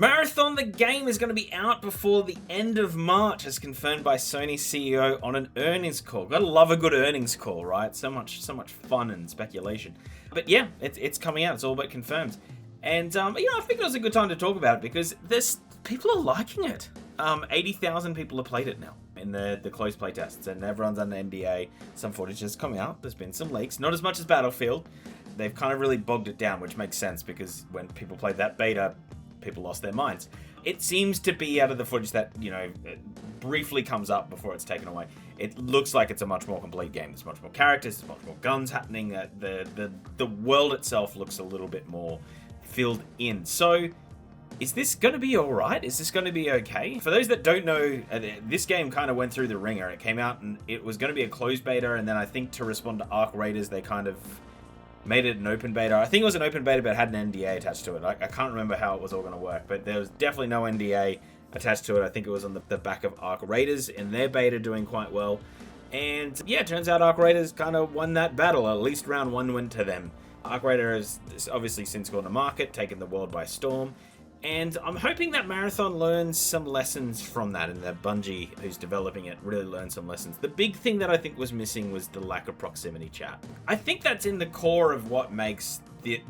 Mathathon, the game, is going to be out before the end of March, as confirmed by Sony CEO on an earnings call. Gotta love a good earnings call, right? So much fun and speculation. But yeah, it's coming out. It's all but confirmed. And I think it was a good time to talk about it because people are liking it. 80,000 people have played it now in the closed play tests, and everyone's under NDA. Some footage has come out. There's been some leaks, not as much as Battlefield. They've kind of really bogged it down, which makes sense because when people played that beta, people lost their minds. It seems to be out of the footage that, briefly comes up before it's taken away. It looks like it's a much more complete game. There's much more characters, there's much more guns happening. The world itself looks a little bit more filled in. So, is this going to be alright? Is this going to be okay? For those that don't know, this game kind of went through the ringer. It came out and it was going to be a closed beta, and then I think to respond to Arc Raiders, they kind of made it an open beta. I think it was an open beta, but it had an NDA attached to it. I can't remember how it was all going to work, but there was definitely no NDA attached to it. I think it was on the back of Arc Raiders in their beta doing quite well. And yeah, it turns out Arc Raiders kind of won that battle. At least round one went to them. Arc Raider has obviously since gone to market, taken the world by storm. And I'm hoping that Mathathon learns some lessons from that, and that Bungie, who's developing it, really learns some lessons. The big thing that I think was missing was the lack of proximity chat. I think that's in the core of what makes the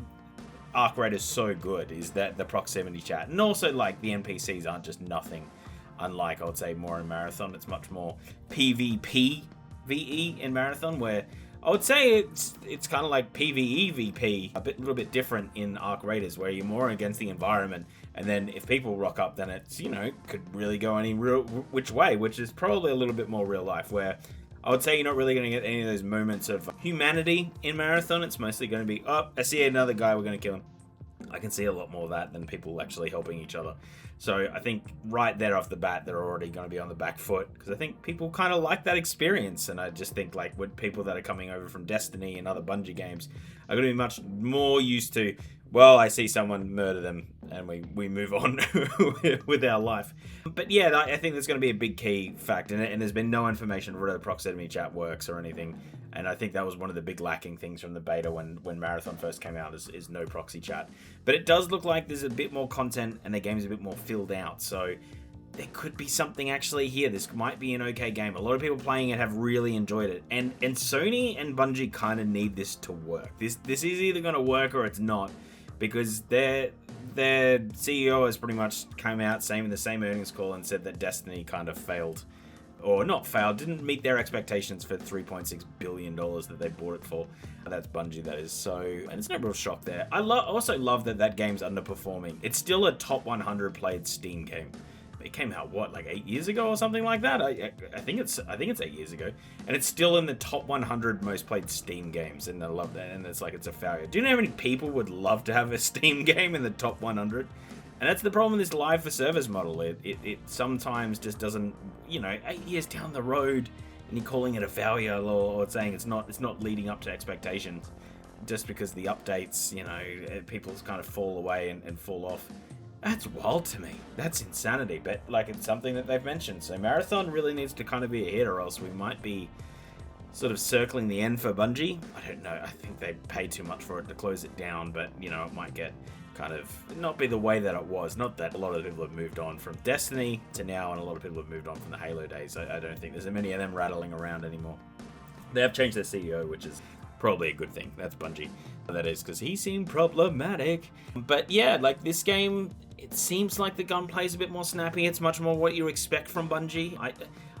Arc Raiders so good, is that the proximity chat. And also, like, the NPCs aren't just nothing, unlike, I would say, more in Mathathon. It's much more PvP VE in Mathathon, where I would say it's kind of like PvE VP, a little bit different in Arc Raiders, where you're more against the environment, and then if people rock up, then it's, could really go any which way, which is probably a little bit more real life, where I would say you're not really going to get any of those moments of humanity in Mathathon. It's mostly going to be, oh, I see another guy, we're going to kill him. I can see a lot more of that than people actually helping each other. So I think right there off the bat, they're already going to be on the back foot, because I think people kind of like that experience. And I just think, like, with people that are coming over from Destiny and other Bungie games are going to be much more used to, well, I see someone murder them and we move on with our life. But yeah, I think that's going to be a big key fact. And there's been no information whether proximity chat works or anything. And I think that was one of the big lacking things from the beta when Mathathon first came out, is no proxy chat. But it does look like there's a bit more content and the game's a bit more filled out. So there could be something actually here. This might be an okay game. A lot of people playing it have really enjoyed it. And Sony and Bungie kind of need this to work. This is either going to work or it's not, because their CEO has pretty much come out in the same earnings call and said that Destiny kind of failed. Or not failed, didn't meet their expectations for $3.6 billion that they bought it for. That's Bungie, that is. So, and it's no real shock there. I also love that game's underperforming. It's still a top 100 played Steam game. It came out, like 8 years ago or something like that? I think it's 8 years ago. And it's still in the top 100 most played Steam games. And I love that. And it's like, it's a failure. Do you know how many people would love to have a Steam game in the top 100? And that's the problem with this live for service model. It sometimes just doesn't, 8 years down the road, and you're calling it a failure or saying it's not leading up to expectations, just because the updates, people kind of fall away and fall off. That's wild to me. That's insanity. But it's something that they've mentioned. So Mathathon really needs to kind of be a hit, or else we might be sort of circling the end for Bungie. I don't know. I think they paid too much for it to close it down, but it might get kind of not be the way that it was. Not that a lot of people have moved on from Destiny to now, and a lot of people have moved on from the Halo days. I don't think there's many of them rattling around anymore. They have changed their CEO, which is probably a good thing. That's Bungie. That is, because he seemed problematic. But yeah, this game, it seems like the gunplay is a bit more snappy. It's much more what you expect from Bungie.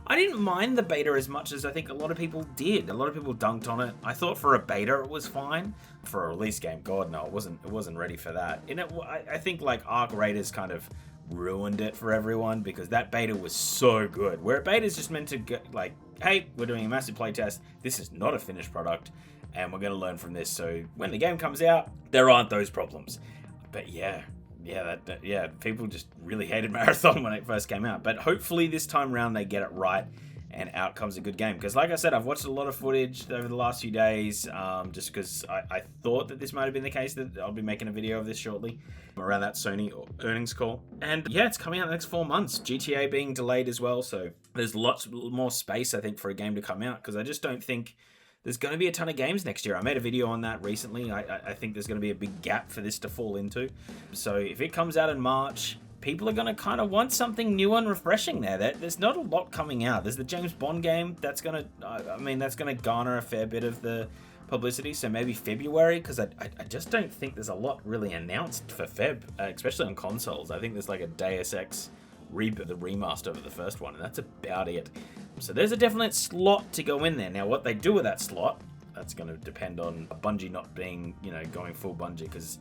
I didn't mind the beta as much as I think a lot of people did. A lot of people dunked on it. I thought for a beta it was fine. For a release game, God no, it wasn't ready for that. And I think Arc Raiders kind of ruined it for everyone, because that beta was so good. Where a beta is just meant to go, hey, we're doing a massive playtest. This is not a finished product, and we're going to learn from this. So when the game comes out, there aren't those problems. But yeah, people just really hated Mathathon when it first came out. But hopefully this time around they get it right, and out comes a good game. Because like I said, I've watched a lot of footage over the last few days, just because I thought that this might have been the case, that I'll be making a video of this shortly around that Sony earnings call. And yeah, it's coming out in the next 4 months. GTA being delayed as well, so there's lots more space, I think, for a game to come out, because I just don't think there's going to be a ton of games next year. I made a video on that recently. I think there's going to be a big gap for this to fall into. So if it comes out in March, people are going to kind of want something new and refreshing there. There's not a lot coming out. There's the James Bond game. That's going to garner a fair bit of the publicity, so maybe February, because I just don't think there's a lot really announced for Feb, especially on consoles. I think there's like a Deus Ex the remaster of the first one, and that's about it. So there's a definite slot to go in there. Now, what they do with that slot, that's going to depend on Bungie not being, going full Bungie, because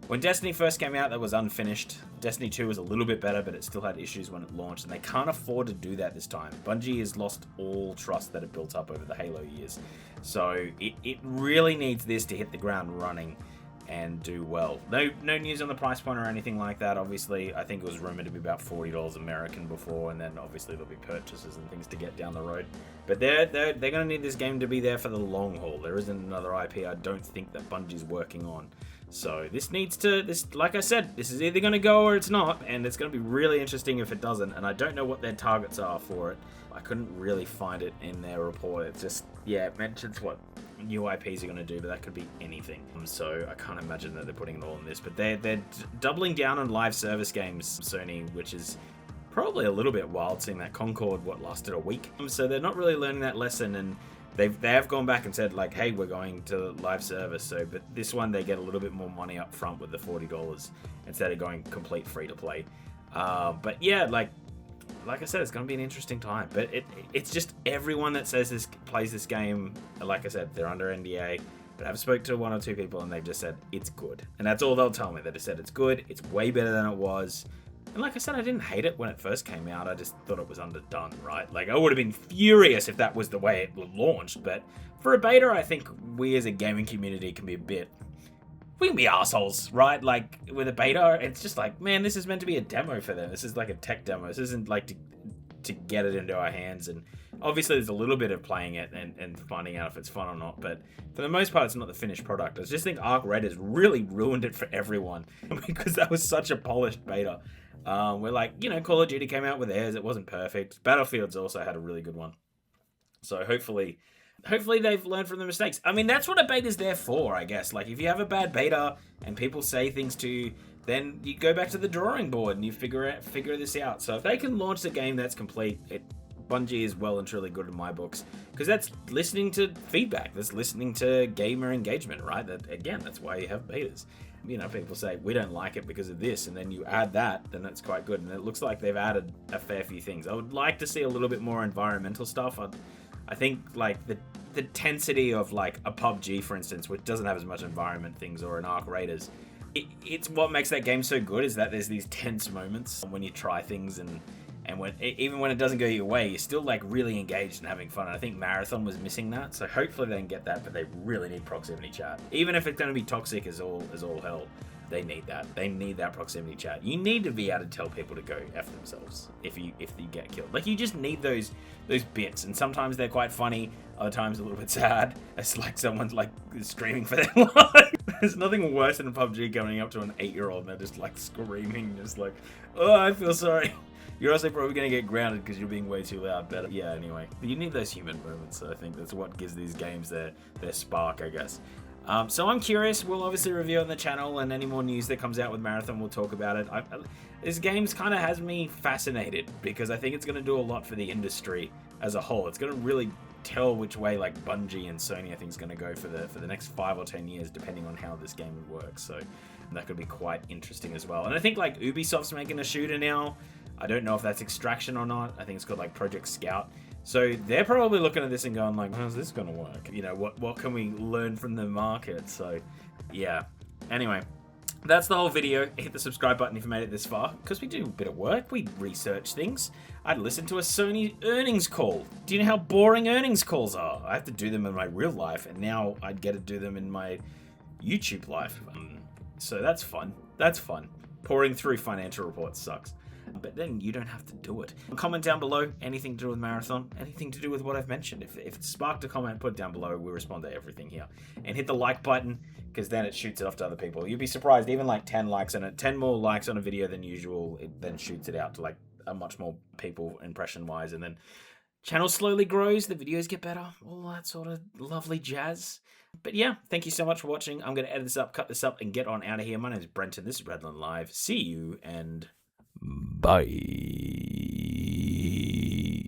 when Destiny first came out, that was unfinished. Destiny 2 was a little bit better, but it still had issues when it launched, and they can't afford to do that this time. Bungie has lost all trust that it built up over the Halo years. So it really needs this to hit the ground running and do well. No news on the price point or anything like that. Obviously, I think it was rumored to be about $40 American before, and then obviously there'll be purchases and things to get down the road. But they're going to need this game to be there for the long haul. There isn't another IP I don't think that Bungie's working on. So like I said, this is either going to go or it's not, and it's going to be really interesting if it doesn't, and I don't know what their targets are for it. I couldn't really find it in their report. It's just, it mentions what new IPs are going to do, but that could be anything. So I can't imagine that they're putting it all in this, but they're doubling down on live service games, Sony, which is probably a little bit wild, seeing that Concord, lasted a week. So they're not really learning that lesson, and they have gone back and said, like, hey, we're going to live service. So, but this one, they get a little bit more money up front with the $40 instead of going complete free to play. But yeah, like I said, it's going to be an interesting time. But it's just everyone that says plays this game, like I said, they're under NDA. But I've spoke to one or two people, and they've just said it's good, and that's all they'll tell me. They just said it's good. It's way better than it was. And like I said, I didn't hate it when it first came out. I just thought it was underdone, right? Like, I would have been furious if that was the way it launched. But for a beta, I think we as a gaming community can be assholes, right? Like, with a beta, it's just like, man, this is meant to be a demo for them. This is like a tech demo. This isn't like to get it into our hands. And obviously, there's a little bit of playing it and finding out if it's fun or not. But for the most part, it's not the finished product. I just think Arc Red has really ruined it for everyone because that was such a polished beta. We're like, Call of Duty came out with theirs. It wasn't perfect. Battlefield's also had a really good one. So hopefully they've learned from the mistakes. I mean, that's what a beta's there for, I guess. Like, if you have a bad beta and people say things to you, then you go back to the drawing board and you figure this out. So if they can launch the game that's complete, Bungie is well and truly good in my books, because that's listening to feedback. That's listening to gamer engagement, right? That's why you have betas. People say, we don't like it because of this, and then you add that, then that's quite good. And it looks like they've added a fair few things. I would like to see a little bit more environmental stuff. I think, like, the tensity of, like, a PUBG, for instance, which doesn't have as much environment things, or an Arc Raiders, it's what makes that game so good, is that there's these tense moments when you try things, and even when it doesn't go your way, you're still, like, really engaged and having fun. And I think Mathathon was missing that, so hopefully they can get that, but they really need proximity chat. Even if it's going to be toxic as all hell, they need that. They need that proximity chat. You need to be able to tell people to go F themselves if you get killed. Like, you just need those bits, and sometimes they're quite funny, other times a little bit sad. It's like someone's, like, screaming for their life. There's nothing worse than PUBG coming up to an 8-year-old and they're just, like, screaming, just like, oh, I feel sorry. You're also probably going to get grounded because you're being way too loud. But yeah, anyway. But you need those human moments. So I think that's what gives these games their spark, I guess. So I'm curious. We'll obviously review on the channel, and any more news that comes out with Mathathon, we'll talk about it. This game's kind of has me fascinated because I think it's going to do a lot for the industry as a whole. It's going to really tell which way, like, Bungie and Sony, I think, is going to go for the next 5 or 10 years, depending on how this game works. So that could be quite interesting as well. And I think, like, Ubisoft's making a shooter now. I don't know if that's Extraction or not. I think it's called, like, Project Scout. So they're probably looking at this and going, like, how's this going to work? What can we learn from the market? So, yeah. Anyway, that's the whole video. Hit the subscribe button if you made it this far, because we do a bit of work. We research things. I'd listen to a Sony earnings call. Do you know how boring earnings calls are? I have to do them in my real life, and now I'd get to do them in my YouTube life. So that's fun. That's fun. Pouring through financial reports sucks. But then you don't have to do it. Comment down below anything to do with Mathathon, anything to do with what I've mentioned. If it sparked a comment, put it down below. We respond to everything here. And hit the like button, because then it shoots it off to other people. You'd be surprised, even like 10 likes on it, 10 more likes on a video than usual, it then shoots it out to like a much more people impression-wise. And then channel slowly grows, the videos get better, all that sort of lovely jazz. But yeah, thank you so much for watching. I'm going to edit this up, cut this up, and get on out of here. My name is Brenton. This is RetalinLive. See you, and Bye.